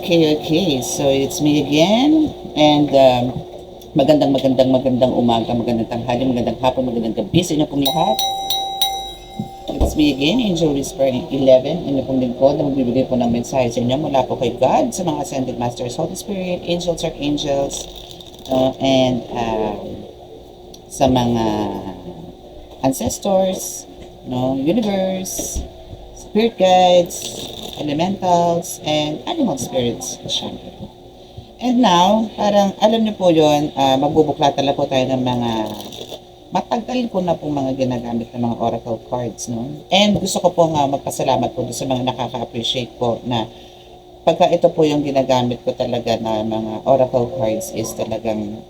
Okay. So it's me again. And magandang umaga, magandang tanghali, magandang hapon, magandang gabi sa inyo pong lahat. It's me again, Angel Whisper 11. Inyo pong lingkod na magbibigay po ng mensahe sa inyo mula po kay God, sa mga Ascended Masters, Holy Spirit, Angels, Archangels, and sa mga ancestors, universe, spirit guides, elementals, and animal spirits, syempre. And now, parang alam niyo po yun, magbubuklatan na po tayo ng mga matagal ko na po mga ginagamit ng mga oracle cards. No? And gusto ko po nga magpasalamat po sa mga nakaka-appreciate po na pagka ito po yung ginagamit ko talaga na mga oracle cards is talagang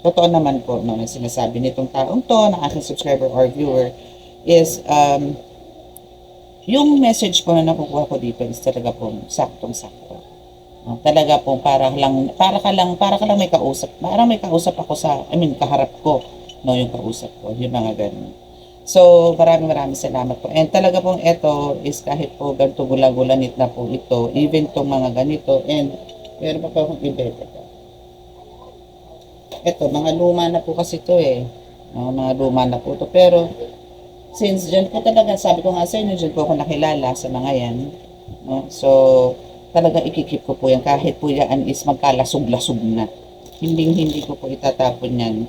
totoo naman po no, na sinasabi nitong taong to, ng aking subscriber or viewer, is yung message po na nakukuha ko dito is talaga po saktong-sakto. Talaga po para ka lang may kausap. Parang may kausap ako kaharap ko, yung kausap ko, yung mga ganun. So, maraming salamat po. And talaga pong ito is kahit po ganito gula-gulanit na po ito, even tong mga ganito, and meron pa akong ibeta. Ito, mga luma na po kasi ito mga luma na po ito. Pero, since dyan po talaga, sabi ko nga sa inyo, dyan po ako nakilala sa mga yan. No? So, talagang ikikip ko po yan. Kahit po yan is magkalasog-lasog na. Hindi ko po itatapon yan.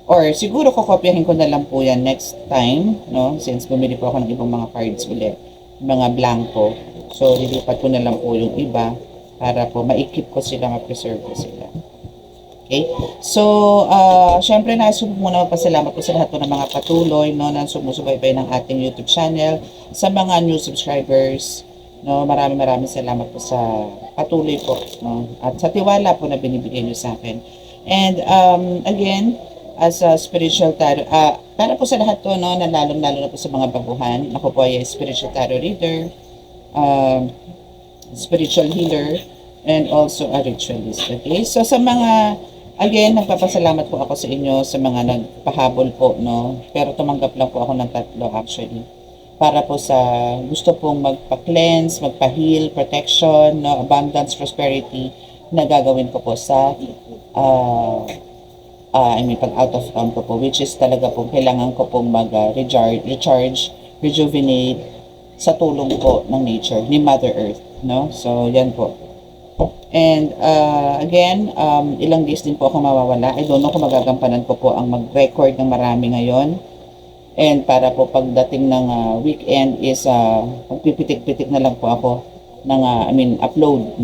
Or siguro kokopyahin ko na lang po yan next time. No? Since bumili po ako ng ibang mga cards ulit. Mga blanco. So, lilipat ko na lang po yung iba para po maikip ko sila, ma-preserve ko sila. Okay? So, syempre nais ko muna magpasalamat po sa lahat po ng mga patuloy na sumusubaybay ng ating YouTube channel, sa mga new subscribers, maraming salamat po sa patuloy po, at sa tiwala po na binibigay niyo sa akin. And again, as a spiritual tarot, para po sa lahat to, na lalong na po sa mga baguhan, ako po ay spiritual tarot reader, spiritual healer, and also a ritualist. Okay? So sa mga again, nagpapasalamat po ako sa inyo sa mga nagpahabol po, pero tumanggap lang po ako ng 3 actually. Para po sa gusto pong magpa-cleanse, magpa-heal, protection, abundance, prosperity, na gagawin ko po sa pag out of town ko po, which is talaga po kailangan ko pong recharge, rejuvenate sa tulong po ng nature, ni Mother Earth. So, yan po. And again, ilang days din po ako mawawala. I don't know kung magagampanan ko po ang mag-record ng marami ngayon. And para po pagdating ng weekend is magpipitik-pitik na lang po ako ng upload,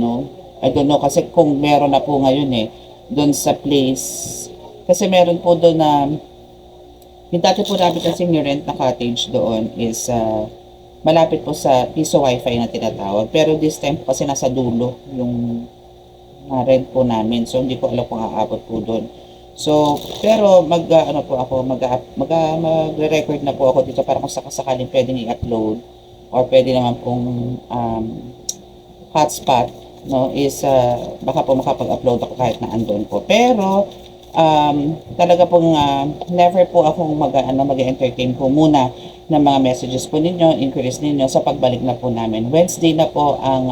I don't know kasi kung meron na po ngayon doon sa place. Kasi meron po doon na yung dati po namin kasi rent na cottage doon is malapit po sa piso wifi na tinatawag. Pero this time po kasi nasa dulo yung rent po namin. So, hindi ko alam kung aabot po doon. So, pero magre-record na po ako dito para kung sakasakaling pwedeng i-upload or pwede naman pong hotspot, is baka po makapag-upload ako kahit na andun po. Pero, talaga pong never po akong mag-entertain po muna ng mga messages po ninyo, inquiries ninyo sa pagbalik na po namin. Wednesday na po ang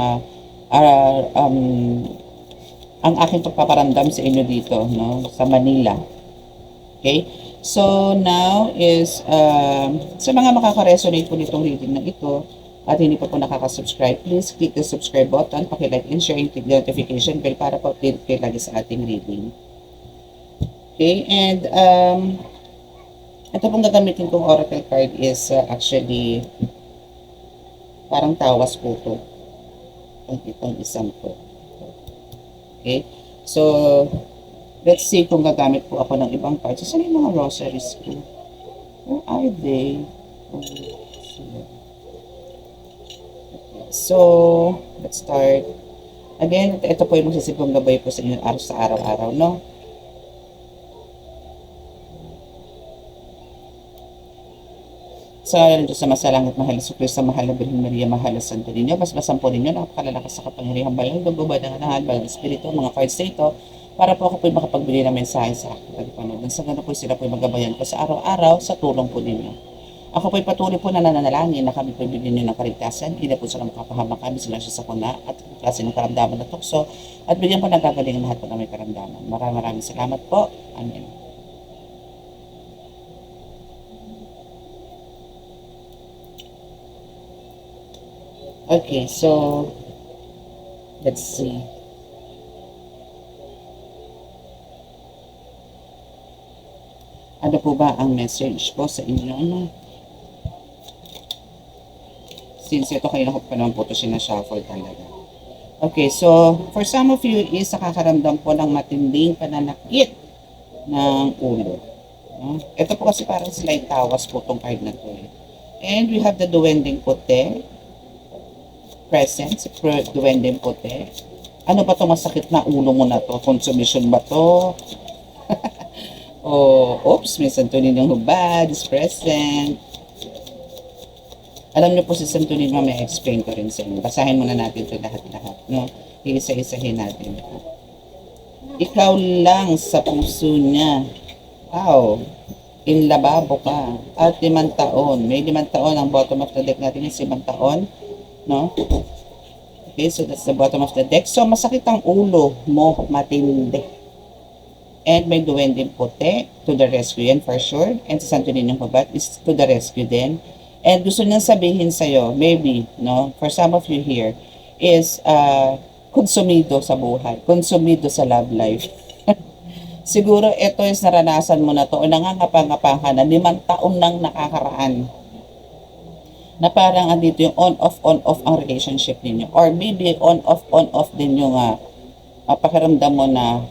aking pagpaparamdam sa inyo dito, sa Manila. Okay? So, now is, sa mga makaka-resonate po nitong reading na ito, at hindi pa po nakaka-subscribe, please click the subscribe button, paki-like and share, and click the notification bell para po update kayo lagi sa ating reading. Okay? And, ito pong gagamitin kong oracle card is actually parang tawas po ito. Itong isang po. Okay? So, let's see kung gagamit po ako ng ibang cards. Saan yung mga rosaries ko? Where are they? So, let's start. Again, ito po yung magsisipong gabay po sa inyo sa araw-araw, Sa Diyos sa masalangit, mahal sa Kristo, mahal na Birhen Maria, mahal na Santo Niño, basbasan po ninyo, napakalalakas sa kapangyarihan, balang lugubad ng anahal, balang espiritu, mga cards na ito, para po ako po makapagbili ng mensahe sa aking tagapanood. Sa ganun po sila po magabayan ko sa araw-araw sa tulong po ninyo. Ako po'y patuloy po na nananalangin na kami po'y bigyan niyo ng kaligtasan, hindi po sila makapahamak kami sila siya sa kuna at klase ng karamdaman na tukso at bigyan po ng gagaling lahat po ng may karamdaman. Maraming salamat po. Amen. Okay, so let's see. Ano po ba ang message po sa inyo? Since ito kayo pa naman po ito sinashuffle talaga. Okay, so for some of you is nakakaramdam po ng matinding pananakit ng ulo. Ito po kasi parang slide tawas po itong card na to. And we have the duwending puti. Presence, duwending puti. Ano ba to masakit na ulo mo na to? Consumption ba to? Oops, may santunin ng hubad, is present. Alam niyo po si Santunin, may explain ko rin sa inyo. Basahin muna natin ito lahat-lahat. No? Iisa-isahin natin. Ikaw lang sa puso niya. Wow. Inlababo ka. At 5 taon. May 5 taon. Ang bottom of the deck natin is 5 taon. No? Okay, so that's the bottom of the deck. So, masakit ang ulo mo, matindi. And may duwending puti to the rescue yan for sure. And si Santunin ng Hubat is to the rescue din. And gusto niyang sabihin sa'yo, maybe, no, for some of you here, is konsumido sa buhay, konsumido sa love life. Siguro ito is naranasan mo na to o nangangapang-ngapang ka na 5 taon nang nakakaraan. Na parang andito yung on-off ang relationship ninyo. Or maybe on-off din yung pakiramdam mo na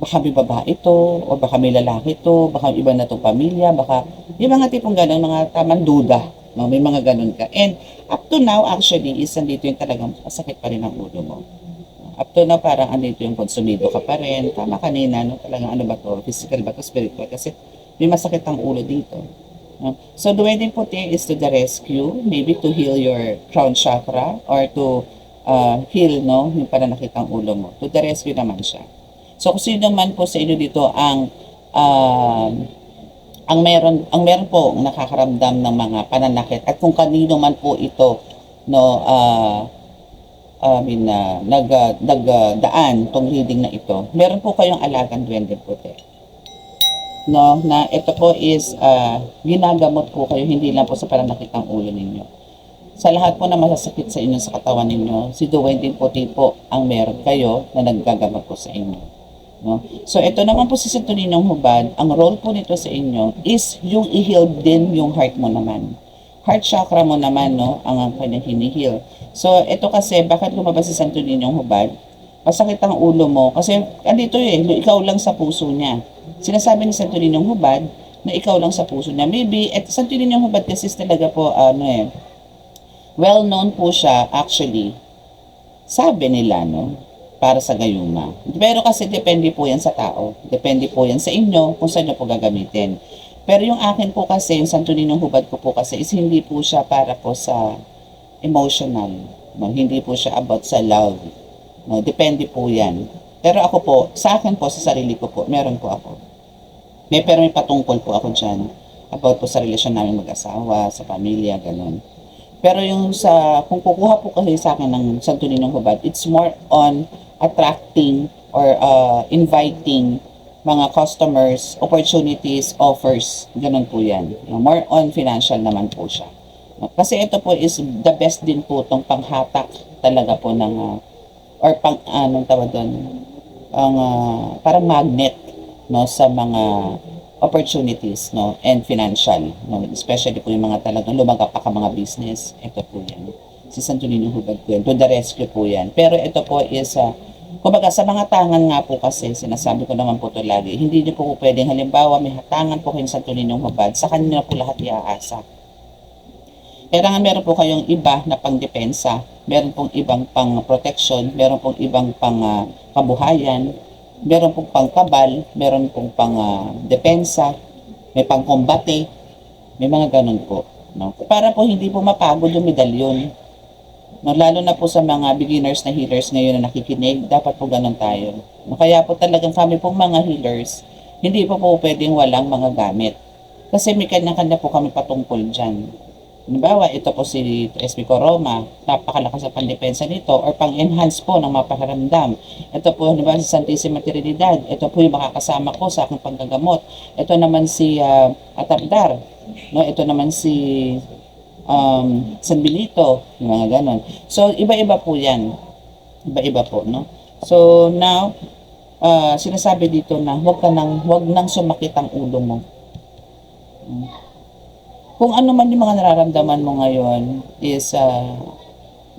baka may babae to, o baka may lalaki to, baka iba na itong pamilya, baka yung mga tipong gano'n, mga tamang duda, no? May mga gano'n ka. And up to now, actually, is andito yung talagang masakit pa rin ang ulo mo. Up to now, parang andito yung konsumido ka pa rin. Tama kanina, no? Talagang ano ba to? Physical ba to? Spiritual? Kasi may masakit ang ulo dito. No? So, duwending puti is to the rescue, maybe to heal your crown chakra, or to heal, no? Yung pananakit ang ulo mo. To the rescue naman siya. So kung sino man po sa inyo dito ang meron po nakakaramdam ng mga pananakit at kung kanino man po ito no nagdaan tong reading na ito, meron po kayong alagang duwende puti. No, na ito po is ginagamot po kayo hindi lang po sa pananakit ng ulo ninyo. Sa lahat po na masasakit sa inyo sa katawan ninyo, si duwending puti po ang meron kayo na naggagamot po sa inyo. No? So, ito naman po si Santunin ng Hubad, ang role po nito sa inyo is yung i-heal din yung heart mo naman. Heart chakra mo naman, no, ang kanyang hinihil. So, ito kasi, bakit lumabas si Santunin ng Hubad? Masakit ang ulo mo. Kasi, andito ikaw lang sa puso niya. Sinasabi ni Santunin ng Hubad na ikaw lang sa puso niya. Maybe, Santunin ng Hubad kasi talaga po, well-known po siya, actually, sabi nila, no, para sa gayuma. Pero kasi depende po yan sa tao. Depende po yan sa inyo kung saan nyo po gagamitin. Pero yung akin po kasi, yung Santunin ng Hubad ko po kasi is hindi po siya para po sa emotional. No? Hindi po siya about sa love. No? Depende po yan. Pero ako po, sa akin po, sa sarili ko po, meron po ako. Pero may patungkol po ako dyan about po sa relasyon namin mag-asawa, sa pamilya, ganun. Pero yung kung kukuha po kasi sa akin ng Santunin ng Hubad, it's more on attracting or inviting mga customers, opportunities, offers. Ganun po yan. More on financial naman po siya. Kasi ito po is the best din po itong panghatak talaga po ng, or anong tawag doon, parang magnet, no, sa mga opportunities, no, and financial, no, especially po yung mga talagang lumagapak ang mga business. Ito po yan. Si Santunin ng Hubad po yan. To the rescue po yan. Pero ito po is, kumbaga sa mga tangan nga po kasi, sinasabi ko naman po ito lagi, hindi niyo po pwedeng, halimbawa may hatangan po kayong Santunin ng Hubad, sa kanila po lahat iaasa. Pero nga meron po kayong iba na pangdepensa, meron pong ibang pang protection, meron pong ibang pang kabuhayan, meron pong pangkabal, meron pong pang depensa, may pangkombate, may mga ganun po. No? Para po hindi po mapagod yung medalyon. No? Lalo na po sa mga beginners na healers ngayon na nakikinig, dapat po ganun tayo. No? Kaya po talagang kami pong mga healers, hindi po pwedeng walang mga gamit. Kasi may kanya-kanya po kami patungkol dyan. Halimbawa, ito po si SB Coroma, napakalakas sa pandepensa nito or pang-enhance po ng mapakiramdam. Ito po, halimbawa, si Santissima Trinidad, ito po yung makakasama ko sa aking panggagamot. Ito naman si Atapdar, no? Ito naman si San Benito, yung mga ganon. So, iba-iba po yan. Iba-iba po, no? So, now, sinasabi dito na wag nang sumakit ang ulo mo. Kung ano man yung mga nararamdaman mo ngayon is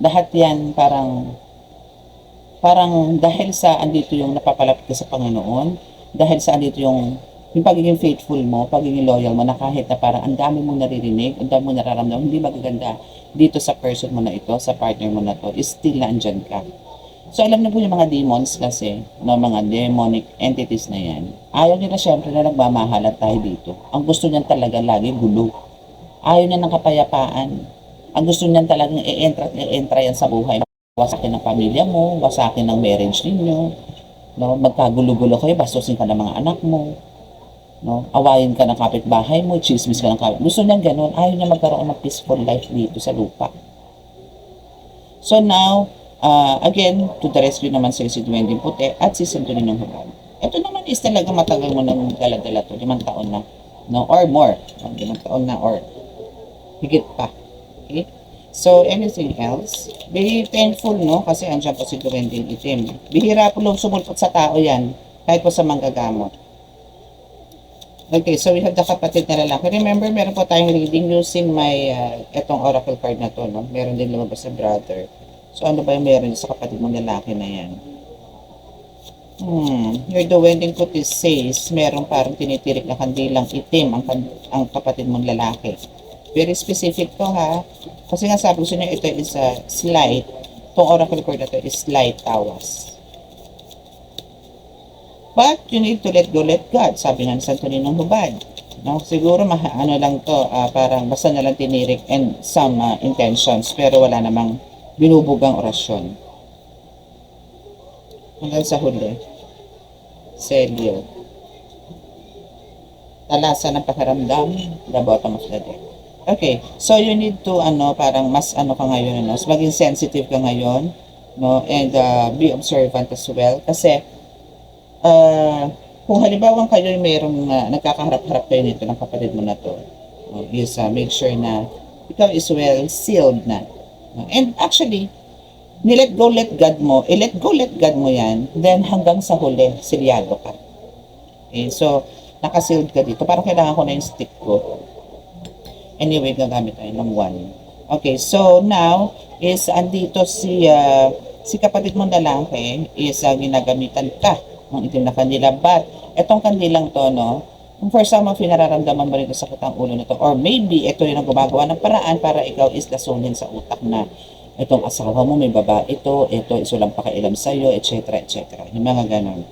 lahat yan parang dahil sa andito yung napapalapit ka sa Panginoon, dahil sa andito yung pagiging faithful mo, pagiging loyal mo, na kahit na parang ang dami mong naririnig, ang dami mong nararamdaman, hindi magaganda dito sa person mo na ito, sa partner mo na to, is still nandyan ka. So, alam niyo po yung mga demons kasi, no, mga demonic entities na yan, ayaw nila syempre na nagmamahalan tayo dito. Ang gusto niyan talaga lagi gulo. Ayaw niya ng kapayapaan. Ang gusto niyan talagang i-entra yan sa buhay. Wasakin ng pamilya mo, wasakin ng marriage ninyo, no, magkagulo-gulo kayo, bastusin ka ng mga anak mo, no, awayin ka ng kapitbahay mo, chismis ka ng kapitbahay. Gusto niyan ganun. Ayaw niya magkaroon ng peaceful life dito sa lupa. So now, again, to the rescue naman si Duwending Puti at si Santo Niñong Hubad. Ito naman is talaga matagal mo nang dala-dala to, 5 taon na, no, or more, 5 taon na or higit pa. Okay? So, anything else? Be thankful, no? Kasi andyan po si Duwending Itim. Bihira po lang sumulpot sa tao yan, kahit po sa manggagamot. Okay, so we have the kapatid na lalaki. Remember, meron po tayong reading using my, etong oracle card na to, no? Meron din lumabas sa brother. So, ano ba yung meron sa kapatid mong lalaki na yan? Your Duwending Puti says, meron parang tinitirik na kandilang itim ang kapatid mong lalaki. Very specific to, ha? Kasi nga sabi ko sa inyo, ito is a slight. Itong oracle card na to is slight tawas. But you need to let go, let God. Sabi nga ni Santo Niñong Hubad. No? Siguro, ano lang to, parang basta na lang tinirik and some intentions, pero wala namang binubugang orasyon. Hanggang sa huli. Selyo. Talasan ng pakiramdam, the bottom of the deck. Okay, so you need to, parang mas ka ngayon, no? So, maging sensitive ka ngayon, no? And be observant as well. Kasi, kung halimbawa kayo mayroong nagkakaharap-harap kayo nito ng kapatid mo na to, is make sure na ikaw is well sealed na. And actually, let go, let God mo yan, then hanggang sa huli, silyado ka. Okay, so, nakasealed ka dito. Parang kailangan ko na yung stick ko. Anyway, gagamit tayo ng 1. Okay, so now, is andito si kapatid mong lalaki, is ginagamitan ka ng itim na kandila. But, etong kandilang to, no, kung for some of you nararamdaman mo rin sa sakit ang ulo nito, or maybe ito yung gumagawa ng paraan para ikaw is lasunin sa utak na itong asawa mo, may babae ito is walang pakialam sa'yo, etc. etc. Yung mga ganon.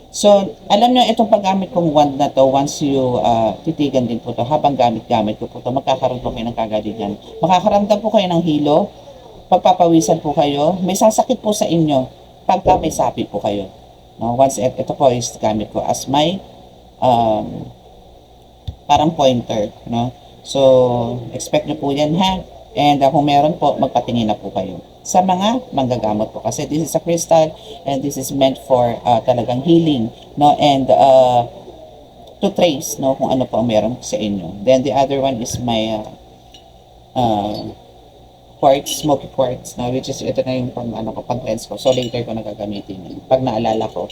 So, alam nyo, itong paggamit kong wand na to, once you titigan din po to, habang gamit ko po to, magkakaroon po kayo ng kagalingan. Makakaramdam po kayo ng hilo, pagpapawisan po kayo, may sasakit po sa inyo, pagka may sapi po kayo. No? Once, ito po is gamit ko as my parang pointer. No? So, expect nyo po yan, ha? And kung meron po, magpatingin na po kayo sa mga manggagamot po, kasi this is a crystal and this is meant for talagang healing, no, and to trace, no, kung ano po ang meron sa inyo. Then the other one is my quartz, smoky quartz, no, which is ito na yung pang cleanse ko, so later ko nagagamitin pag naalala ko.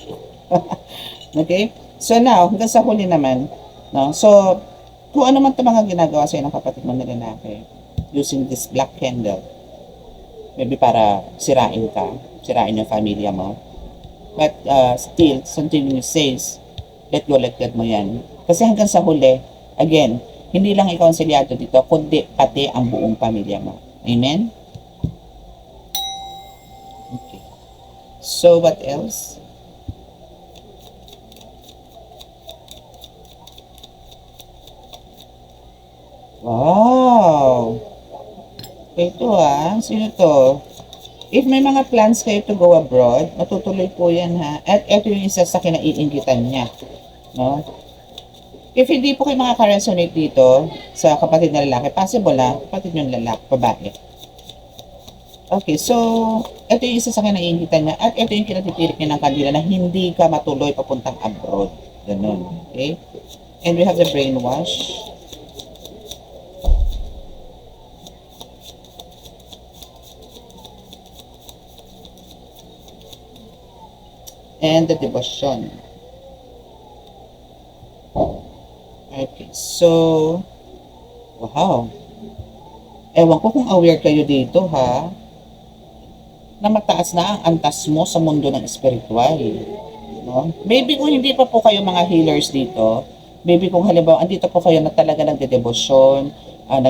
Okay, so now hanggang sa huli naman, no, so kung ano man ito mga ginagawa sa ng kapatid mo na lalaki using this black candle, maybe para sirain yung familia mo. But still, something you says, let go, let God mo yan. Kasi hanggang sa huli, again, hindi lang ikaw ang selyado dito, kundi pati ang buong pamilya mo. Amen? Okay. So, what else? Wow! Ito sino to? If may mga plans kayo to go abroad, matutuloy po yan, ha. At ito yung isa sa kinaiinggitan niya, no? If hindi po kayo makaka-resonate dito sa kapatid na lalaki, possible na kapatid yung lalaki, babae. Okay, so ito yung isa sa akin na iingitan niya at ito yung kinatipirik niya ng kandila na hindi ka matuloy papuntang abroad. Ganun. Okay? And we have the brainwash. And the devotion. Okay, so wow. Ewan ko kung aware kayo dito ha, na mataas na ang antas mo sa mundo ng spiritual. No? Maybe kung hindi pa po kayo mga healers dito, maybe kung halimbawa andito po kayo na talaga nagdedebosyon,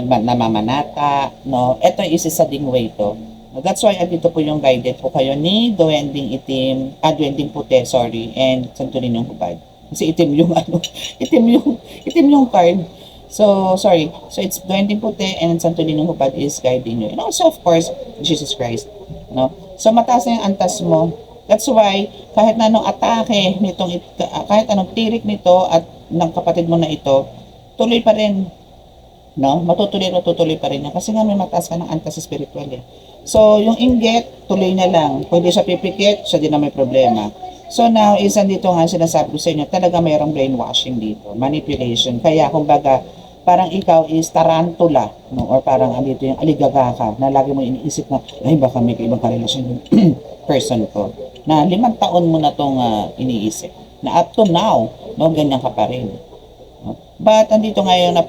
namamanata, no? Ito yung isa sa dingway to. No? That's why andito po yung guided po kayo ni Duwending Itim, Duwending Puti, sorry, and Santorinong Hubad. Kasi itim yung ano, itim yung card. So, sorry. So, it's Duwending Puti and Santorinong Hubad is guiding you. And also, of course, Jesus Christ. No? So, mataas na yung antas mo. That's why, kahit na anong atake nitong, kahit anong tirik nito at ng kapatid mo na ito, tuloy pa rin. No? Matutuloy pa rin yan. Kasi nga may mataas ka ng antas spiritual eh. So, yung inggit, tuloy na lang. Kung hindi siya pipikit, siya din na may problema. So now, isa dito nga sinasabi ko sa inyo, talaga mayroong brainwashing dito, manipulation. Kaya kumbaga, parang ikaw is tarantula, no? Or parang andito yung aligaga ka, na lagi mo iniisip na, ay baka may ibang karelasyon yung person ko. Na 5 taon mo na itong iniisip. Na up to now, no, ganyan ka pa rin. No? But andito ngayon na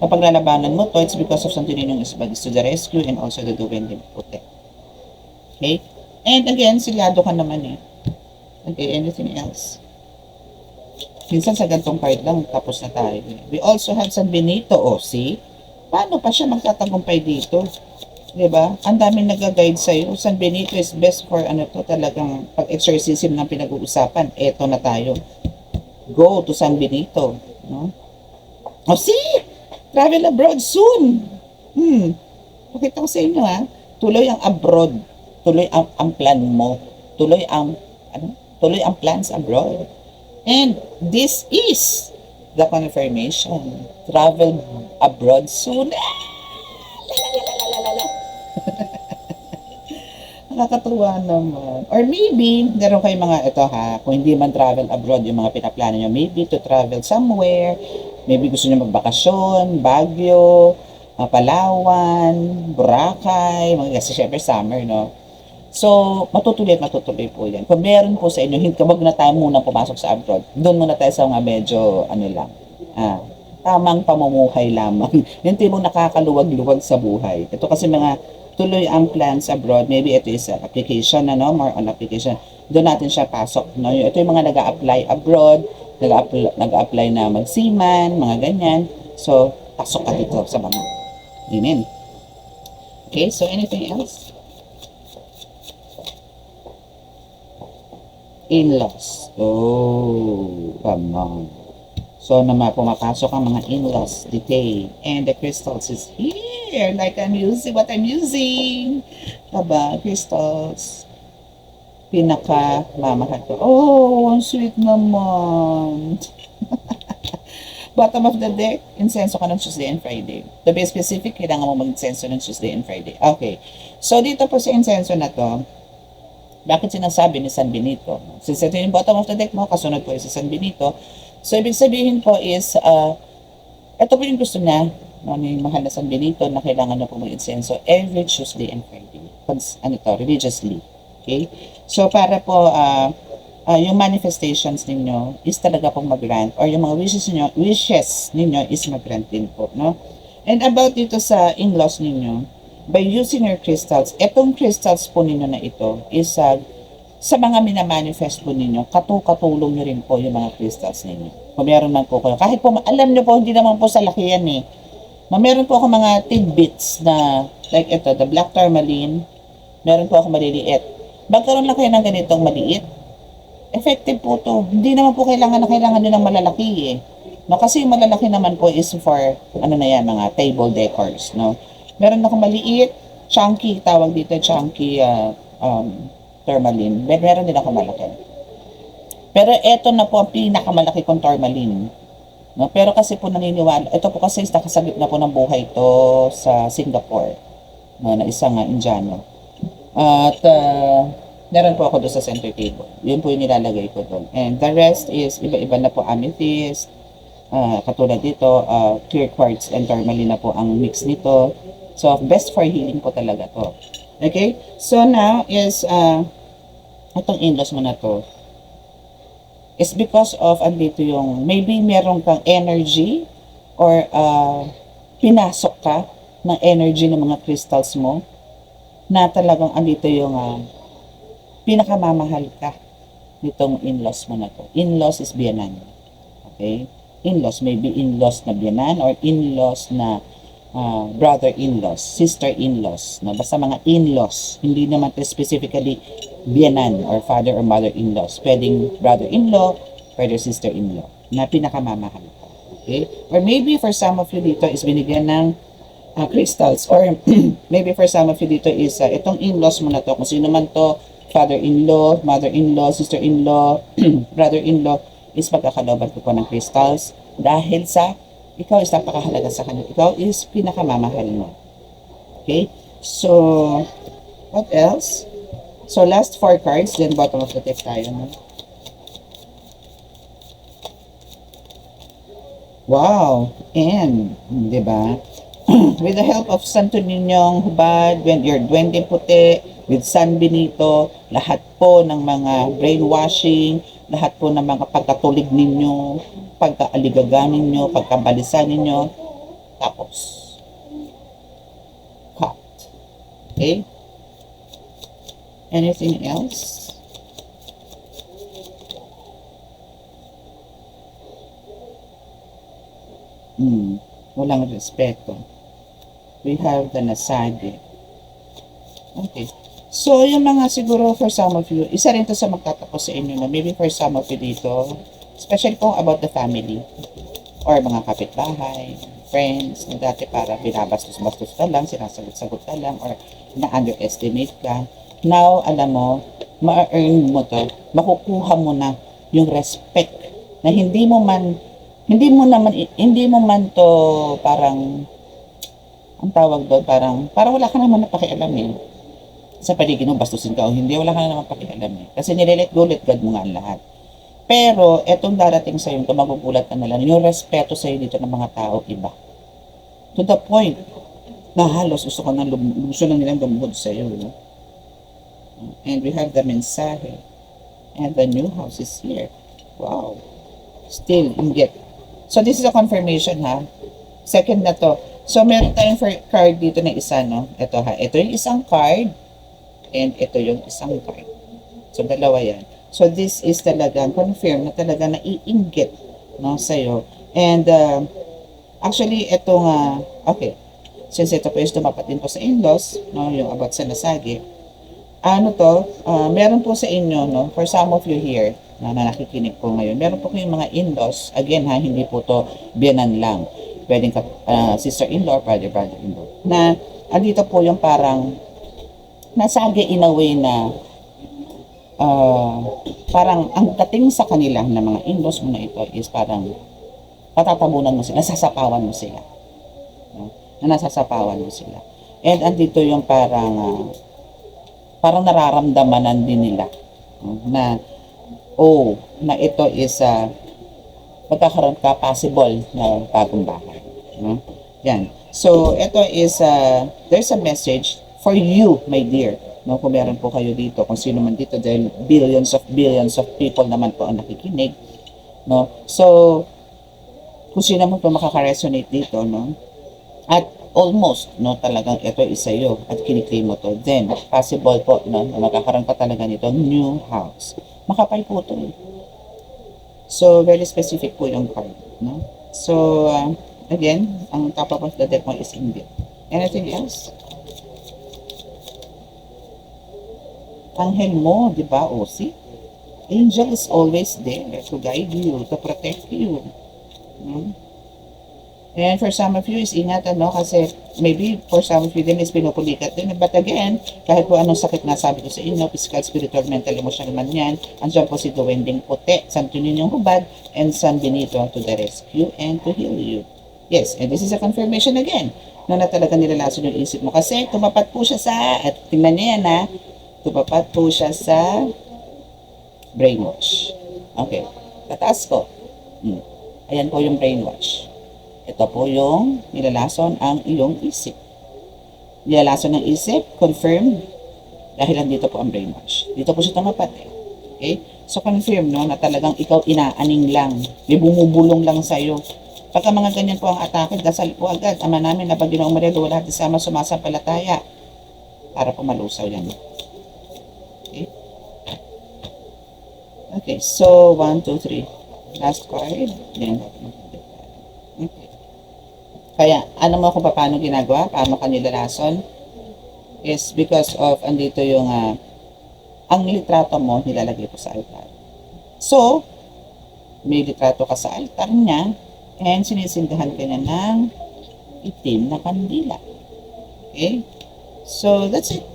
paglalabanan mo to, it's because of Santorinong Hubad to the rescue and also the Duwending Puti. Okay? And again, silyado ka naman eh. Okay, anything else? Minsan sa gantong card lang, tapos na tayo. We also have San Benito, see? Paano pa siya magtatagumpay dito? Diba? Ang daming nag-guide sa'yo. San Benito is best for ano to, talagang pag-exorcism ng pinag-uusapan. Eto na tayo. Go to San Benito. No? See? Travel abroad soon. Pakita ko sa inyo ha. Tuloy ang abroad. Tuloy ang plan mo. Tuloy ang plans abroad. And this is the confirmation. Travel abroad soon. Nakakatuwa naman. Or maybe, meron kayo mga ito ha, kung hindi man travel abroad, yung mga pinaplano nyo, maybe to travel somewhere, maybe gusto nyo magbakasyon, Baguio, Palawan, Boracay, kasi syempre summer, no? So, matutuloy po yan. Kung meron po sa inyo, wag na tayo muna pumasok sa abroad. Doon muna tayo sa mga medyo, tamang pamumuhay lamang. Yung tipong nakakaluwag-luwag sa buhay. Ito kasi mga tuloy ang plans abroad. Maybe ito is application, more on application. Doon natin siya pasok. No? Ito yung mga nag-a-apply abroad, nag-a-apply na magsiman, mga ganyan. So, pasok ka dito sa mga. Amen. Okay, so anything else? In-laws. Oh, come on. So, naman pumapasok ang mga in-laws today. And the crystals is here. Like I'm using what I'm using. Diba? Crystals. Pinaka-mamahal ko. Oh, ang sweet naman. Bottom of the deck, insenso ka ng Tuesday and Friday. To be specific, kailangan mo mag-insenso ng Tuesday and Friday. Okay. So, dito po sa insenso na to, bakit sinasabi ni San Benito? Since ito yung bottom of the deck mo, kasunod po yung si San Benito. So, ibig sabihin po is, ito po yung gusto niya, ni mahal na San Benito, na kailangan na po mag-insenso every Tuesday and Friday. Religiously. Okay? So, para po, yung manifestations ninyo is talaga pong mag-grant, or yung mga wishes ninyo is mag-grant din po, no? And about dito sa in-laws ninyo, by using your crystals, etong crystals po ninyo na ito is sa mga minamanifest po ninyo, katulong nyo rin po yung mga crystals ninyo. Kung meron man po kayo, kahit po, alam nyo po, hindi naman po sa laki yan eh. Meron po ako mga tidbits na, like ito, the black tourmaline, meron po ako maliliit. Magkaroon lang kayo ng ganitong maliit, effective po to. Hindi naman po kailangan nyo ng malalaki eh. No, kasi yung malalaki naman po is for, mga table decors, no? Meron akong maliit, chunky, tawag dito, chunky tourmaline. Meron din ako malaki. Pero eto na po ang pinakamalaki kong tourmaline. No? Pero kasi po naniniwala, ito po kasi nakasagip na po ng buhay to sa Singapore, no, na isang Indiano. At meron po ako doon sa center table. Yun po yung nilalagay ko doon. And the rest is iba-iba na po, amethyst, katulad dito, clear quartz and tourmaline na po ang mix nito. So, best for healing po talaga to. Okay? So, now is, itong inlos mo na to, is because of, andito yung, maybe meron kang energy or pinasok ka ng energy ng mga crystals mo na talagang andito yung pinakamamahal ka nitong in-laws mo na to. In-laws is biyanan. Okay? In-laws, maybe in-laws na biyanan or in-laws na brother-in-laws, sister-in-laws, no? Basta mga in-laws, hindi naman specifically biyanan or father or mother-in-laws. Pwedeng brother-in-law, pwede sister-in-law na pinakamamahal ka. Okay? Or maybe for some of you dito is binigyan ng crystals or maybe for some of you dito is itong in-laws mo na to, kung sino man to, father-in-law, mother-in-law, sister-in-law, brother-in-law, is magkakaloban ko po ng crystals dahil sa ikaw is napakahalaga sa kanila. Ikaw is pinakamamahal mo. Okay? So, what else? So, last 4 cards, then bottom of the deck tayo. No? Wow! And, di ba? With the help of Santo Niñong Hubad, when you're Duwende Puti, with San Benito, lahat po ng mga brainwashing, lahat po ng mga pagkatulig ninyo, pagkaaligaga ninyo, pagkabalisa ninyo, tapos, cut. Okay? Anything else? Walang respeto. We have the nasagi. Okay. So, yung mga siguro for some of you, isa rin to sa magtatapos sa inyo na maybe for some of you dito, especially kung about the family or mga kapitbahay, friends, na dati para binabastos-bastos ka lang, sinasagot-sagot ka lang, or na-underestimate ka. Now, alam mo, ma-earn mo to, makukuha mo na yung respect na hindi mo man to parang, ang tawag doon, parang wala ka naman napakialam eh. Sa paligid mo, bastusin ka o hindi, wala ka na naman pakialam eh. Kasi nilelet go, let God mo nga ang lahat. Pero, etong darating sa'yo, ito magugulat ka na lang, yung respeto sa'yo dito ng mga tao, iba. To the point, na halos gusto na nilang lumuhod sa'yo. No? And we have the mensahe. And the new house is here. Wow. Still, inggit. So, this is a confirmation ha. Second na to. So, meron tayong card dito na isa, no? Ito ha. Ito yung isang card. And ito yung isang card. So, dalawa yan. So, this is talagang confirm na talaga naiinggit, no, sa'yo. And, actually, itong, okay. Since ito po is dumapat din po sa in-laws, no, yung about sa nasagi. Ano to, meron po sa inyo, no, for some of you here, na nakikinig po ngayon, meron po kayong mga in-laws. Again, ha, hindi po to biyanan lang. Pwedeng sister-in-law, brother-in-law. Na, andito po yung parang, nasagi in a way na parang ang dating sa kanila na mga in-laws mo na ito is parang patatabunan mo sila, nasasapawan mo sila. No? Na nasasapawan mo sila. And andito yung parang nararamdamanan din nila, no? Na na ito is magkakaroon ka possible na bagong bahay. No? Yan. So, ito is there's a message for you, my dear. No, kung meron po kayo dito, kung sino man dito, dahil billions of people naman po ang nakikinig. No? So, kung sino man po makaka-resonate dito, no? At almost, no, talagang ito is sa'yo at kiniklaim mo to, then, possible po, no, na magkakaroon ka talaga nito, new house. Makapal po ito eh. So, very specific po yung card, no? So, again, ang top of the deck mo is India. Anything else? Anghel mo, di ba? O, see? Angel is always there to guide you, to protect you. And for some of you is ingat, ano, kasi maybe for some of you din is pinupulikat din. But again, kahit po anong sakit na sabi ko sa inyo, physical, spiritual, mental, emotional man yan, andyan po si Duwending Puti, Santo Ninyong Hubad, and San Benito to the rescue and to heal you. Yes, and this is a confirmation again, na talaga nilalason yung isip mo. Kasi tumapat po siya sa, at tingnan niya yan ha, tumapat po siya sa brainwash. Okay, tataas ko. Ayan po yung brainwash. Ito po yung nilalason ang iyong isip. Nilalason ng isip, confirm, dahil nandito po ang brainwash. Dito po siya tumapat eh. Okay? So confirm no, na talagang ikaw inaaning lang. May bumubulong lang sa'yo. Pagka mga ganyan po ang atake, dasal po agad. Ama namin na pag Ginoong Maria, lahat isama sumasampalataya. Para po malusaw yan. Okay? Okay, so 1, 2, 3. Last card. Then, okay. Kaya, ano mo kung paano ginagawa? Paano ka nilalason? Is because of, andito yung, ang litrato mo, nilalagay ko sa altar. So, may litrato ka sa altar niya, and sinisindahan ka niya ng itim na kandila. Okay? So, that's it.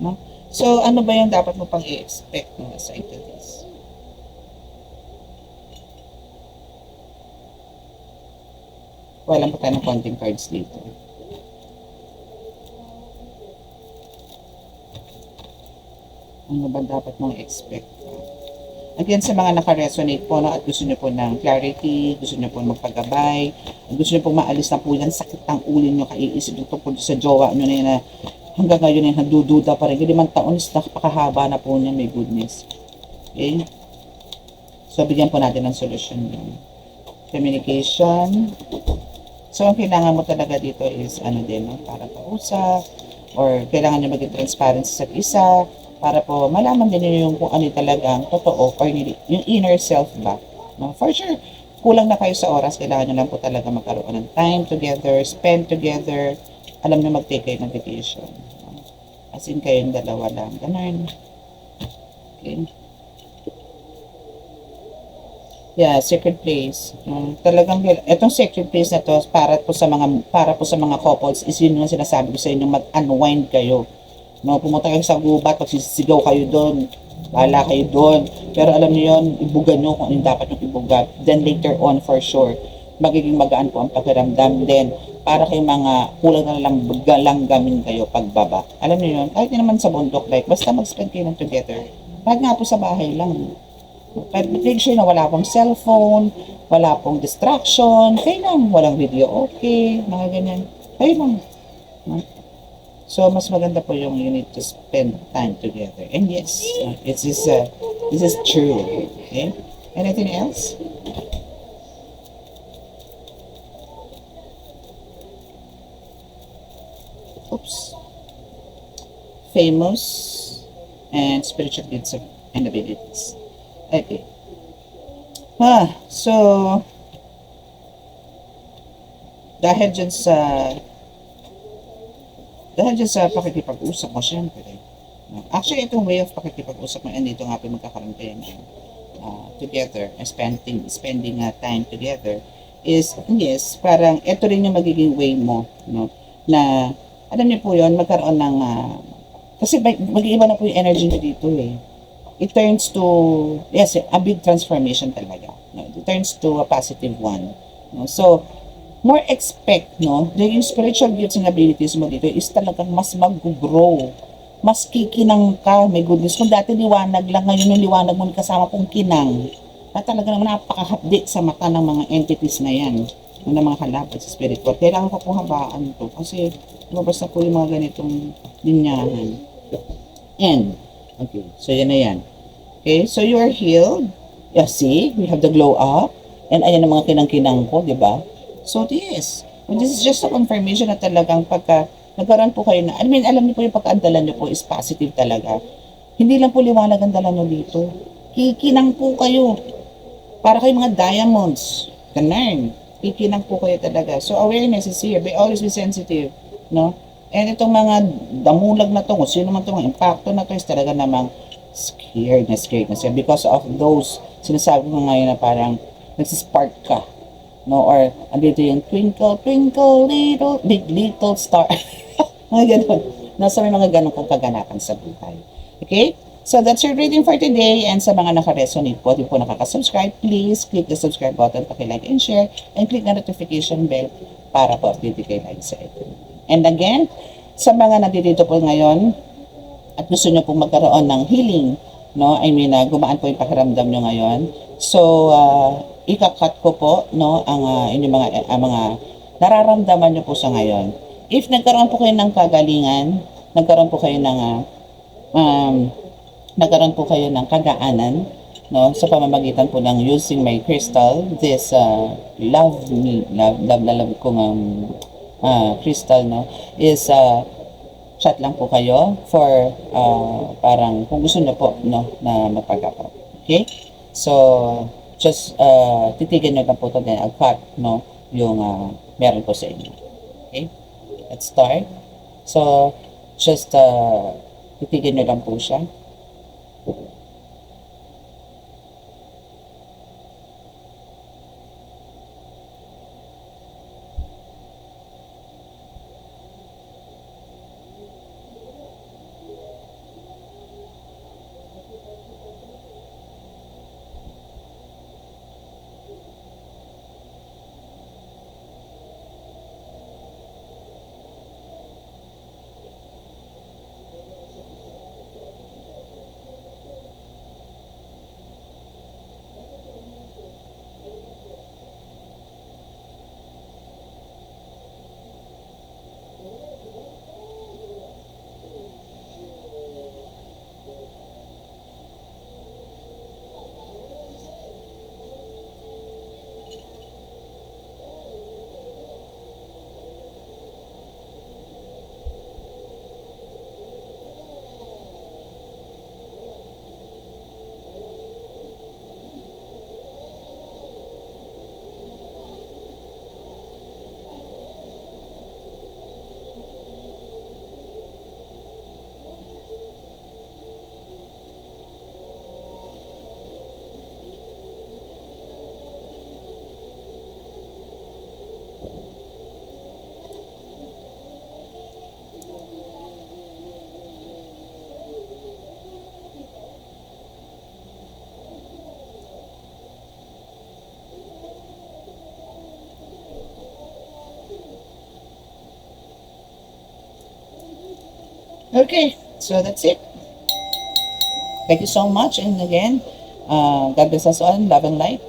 No? So, ano ba yung dapat mo pang i-expect no, aside to this? Walang pa tayo ng konting cards dito. Ano ba dapat mong expect? Again, sa mga naka-resonate po, no, at gusto nyo po ng clarity, gusto nyo po magpagabay, gusto nyo po maalis na po yan, sakit ang ulo nyo, kaiisip nyo po sa jowa nyo na yun na hanggang ngayon ay nagdududa pa rin. 5 taon is napakahaba na po niya, may goodness. Okay? So, bigyan po natin ng solusyon yun. Communication. So, ang kailangan mo talaga dito is, ano din, no? Para kausap, or kailangan nyo maging transparent sa isa, para po malaman din nyo yung kung ano talagang totoo, or yung inner self ba. No? For sure, kulang na kayo sa oras, kailangan nyo lang po talaga magkaroon ng time together, spend together, alam nyo mag-take kayo ng vacation. No? As in, kayong dalawa lang. Ganun. Okay. Yeah, secret place. Talagang etong secret place na to para po sa mga couples is yun yung sinasabi ko sa inyo, mag-unwind kayo. No, pumunta kayo sa gubat, pagsisigaw kayo doon. Bahala kayo doon. Pero alam niyo yon, ibugan niyo kung ano dapat yung ibuga. Then later on for sure, magiging magaan po ang pakiramdam din para kay mga kulang na lang gamin kayo pagbaba. Alam niyo yon, kahit naman sa bundok like basta mag-spend kayo ng together. Kahit nga po sa bahay lang. Pero make sure na wala pong cellphone, wala pong distraction, kayo lang, walang video okay, mga ganyan. Kayo lang. So, mas maganda po yung you need to spend time together. And yes, this is true. Okay? Anything else? Oops. Famous and spiritual gifts and abilities. Okay. So, dahil dyan sa pakikipag-usap mo, syempre. Actually, itong way of pakikipag-usap mo, andito nga po magkakaroon kayo together, spending time together, is, yes, parang ito rin yung magiging way mo, no? Na, alam niyo po yun, magkaroon ng, kasi mag-iiba na po yung energy nyo dito eh. It turns to, yes, a big transformation talaga. No? It turns to a positive one. No? So, more expect, no, yung spiritual gifts and abilities mo dito is talagang mas mag-grow. Mas kikinang ka, may goodness. Kung dati liwanag lang, ngayon yung liwanag mo kasama pong kinang. Na talaga naman napakahapdi sa mata ng mga entities na yan. Ng mga kalaban sa spiritual. Kailangan ko pong habaan to. Kasi lumabas na po yung mga ganitong linyahan. And, okay, so yan na yan. Okay, so you are healed. Yeah, see, we have the glow up. And ayan ang mga kinang-kinang ko, di ba? So this is just a confirmation na talagang pagka nagkaroon po kayo na, alam niyo po yung pagkaandalan niyo po is positive talaga. Hindi lang po liwanag ang dala niyo dito. Kikinang po kayo. Para kayo mga diamonds. Ganun. Kikinang po kayo talaga. So awareness is here. Always be sensitive. No? And itong mga damulag na to, kung sino man itong impacto na to is talaga namang scared na siya. Because of those, sinasabi ko ngayon na parang nagsispark ka no? Or andito yung twinkle, twinkle, little, big little star. Mga ganun. Nasa may mga ganun kong kaganapan sa buhay. Okay? So that's your reading for today. And sa mga naka-resonate po, di po nakaka-subscribe, please click the subscribe button, paki-like and share, and click the notification bell para po update kayo lagi sa ito. And again, sa mga nandito po ngayon, at gusto nyo pong magkaroon ng healing, no? I mean, gumaan po yung pakiramdam nyo ngayon. So, ikakat ko po, no, ang inyong mga nararamdaman nyo po sa ngayon. If nagkaroon po kayo ng kagalingan, nagkaroon po kayo ng nagkaroon po kayo ng kagaanan, no, sa pamamagitan po ng using my crystal, this love kong crystal, no, is chat lang po kayo for parang kung gusto niyo po, no, na magpagkapag. Okay? So, just titigan nyo lang po ito din, cut, no, yung meron po sa inyo. Okay? Let's start. So, just titigan nyo lang po siya. Okay, so that's it. Thank you so much. And again, God bless us all. Love and light.